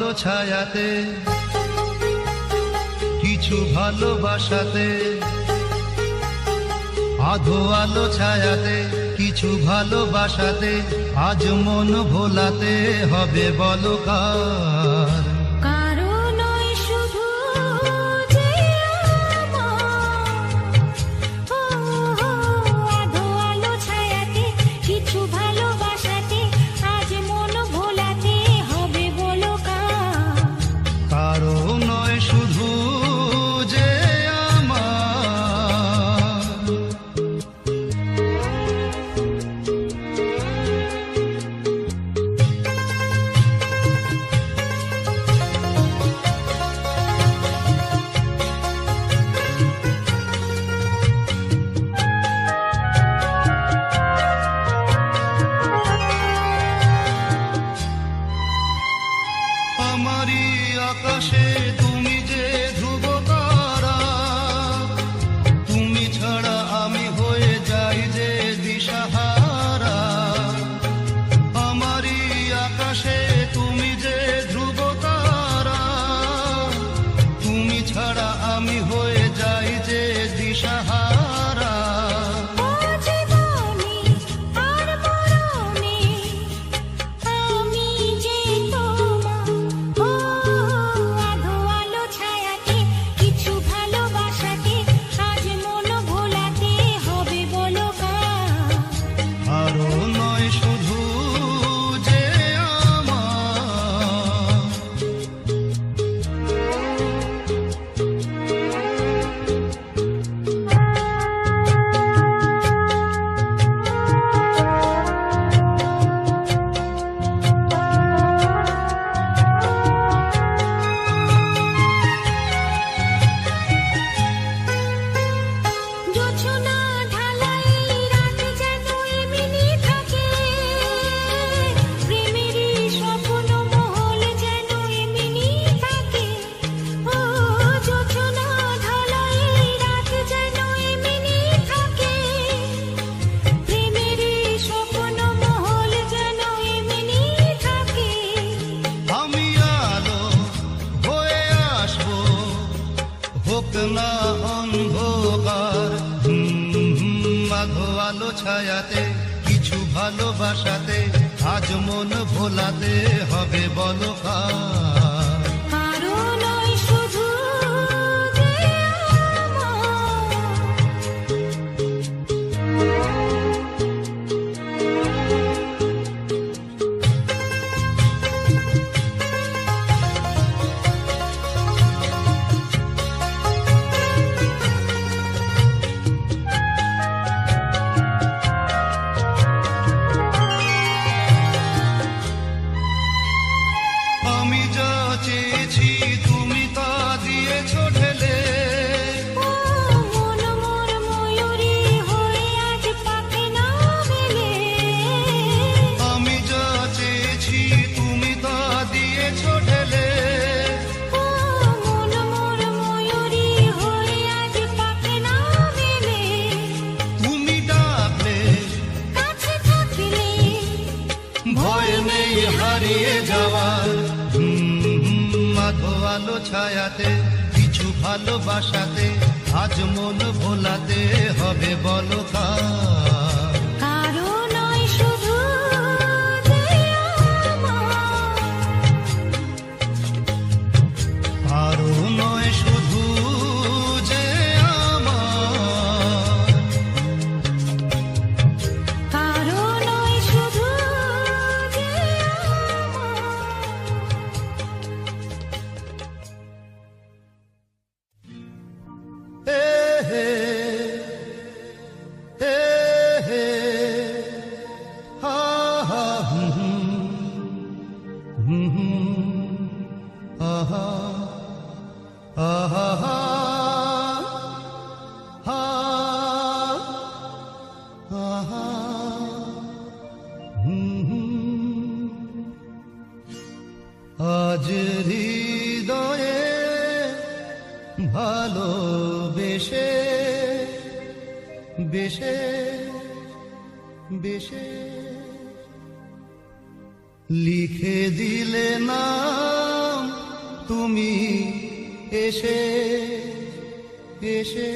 আলো ছায়াতে, কিছু ভালোবাসাতে, আধো আলো ছায়াতে, কিছু ভালোবাসাতে, আজ মন ভোলাতে হবে বলো কার? আমারি আকাশে তুমি যে ধ্রুব তারা, তুমি ছাড়া আমি হয়ে যাই যে দিশাহারা। আমারি আকাশে তুমি যে ধ্রুব তারা, তুমি ছাড়া আমি হয়ে যাই যে দিশাহারা। না অন্ধকার আধো আলো ছায়াতে, কিছু ভালোবাসাতে, আজ মন ভোলাতে হবে বলো কার? আমি যা চেয়েছি তুমি তা দিয়েছ ঢেলে, আমি যা চেয়েছি তুমি তা দিয়েছ ঢেলে। তুমি ডাকলে ভয় নেই হারিয়ে যাওয়ার। আধো আলো ছায়াতে, কিছু ভালোবাসাতে, আজ মন ভোলাতে হবে বলো কার? কারো নয় শুধু যে আমার, কারো নয় শুধু যে আজ হৃদয়ে ভালোবেসে বেশে বেশে লিখে দিলে না তুমি এসে এসে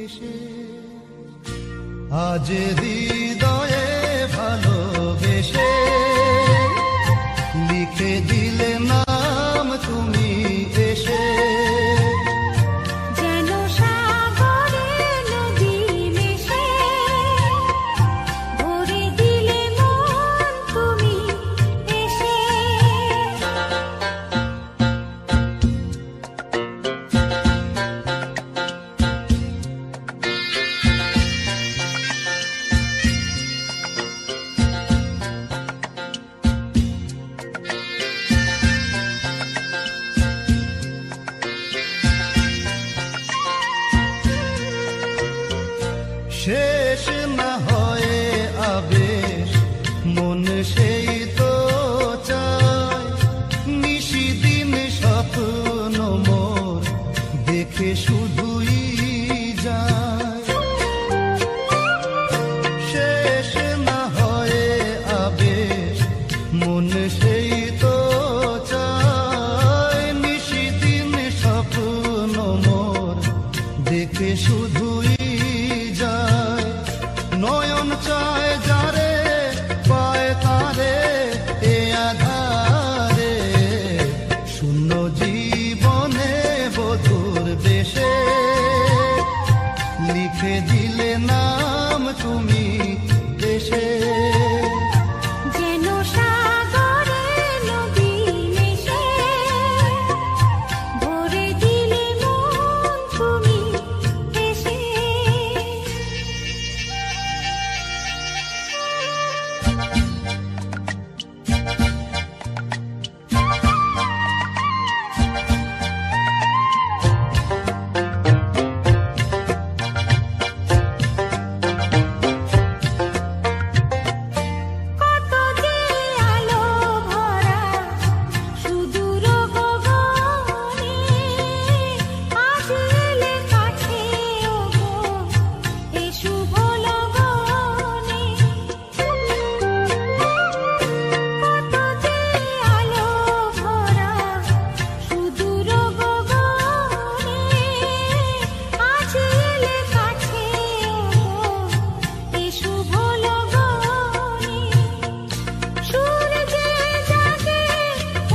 এসে আজ হৃদয়ে ভালোবেসে লিখে দিলে নাম তুমি এসে যেন সাগরে নদী মিশে ভরে দিলে মন তুমি এসে শেষ না হয়ে আবেশ মন সেই তো চায় নিশিদিন স্বপ্ন মোর দেখে শুধুই যায় শেষ না হয়ে আবেশ মন সেই তো চায় নিশিদিন স্বপ্ন মোর দেখে শুধুই যায় নয়ন চায় যারে পায় তারে এ আধারে শূন্য জীবনে বধুর বেশে লিখে দিলে নাম তুমি এসে যেন সাগরে নদী মিশে ভরে দিলে মন তুমি এসে কত যে আলো ভরা সুদূর গগনে আজ এলে কাছে ওগো এ শুভ লগনে কত যে আলো ভরা সুদূর গগনে আজ এলে কাছে ওগো এ শুভ লগনে সূর্যে জাগে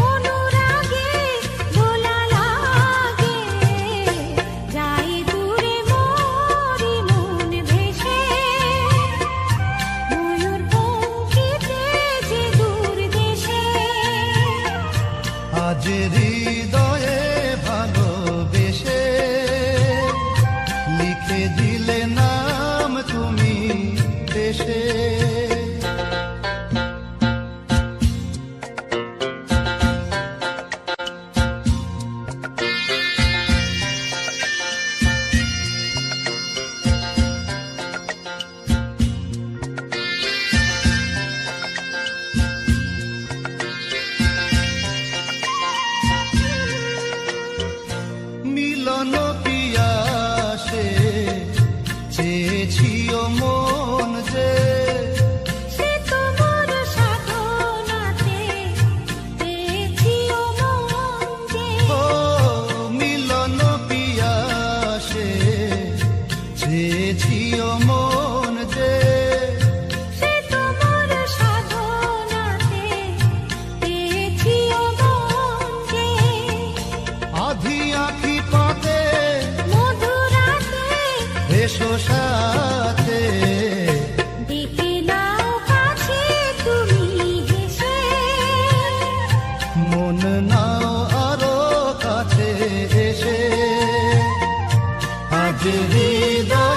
অনুরাগে দোলা লাগে যায় দূরে মোরি মন ভেসে ময়ূর পঙ্খিতে যে দূর দেশে আজ হৃদয়ে ভালোবেসে লিখে দিলে নাম তুমি এসে মিলন পিয়াসে চেয়েছিও মন যে সে তোমার সাধনাতে পেয়েছিও মন যে ও মিলন পিয়াসে চেয়েছিও মন যে সে তোমার সাধনাতে পেয়েছিও মন যে আধি আখি পাতে মধুরাতে এসো সাথে ডেকে নাও কাছে তুমি হেসে মন নাও আরো কাছে এসে আজ হৃদয়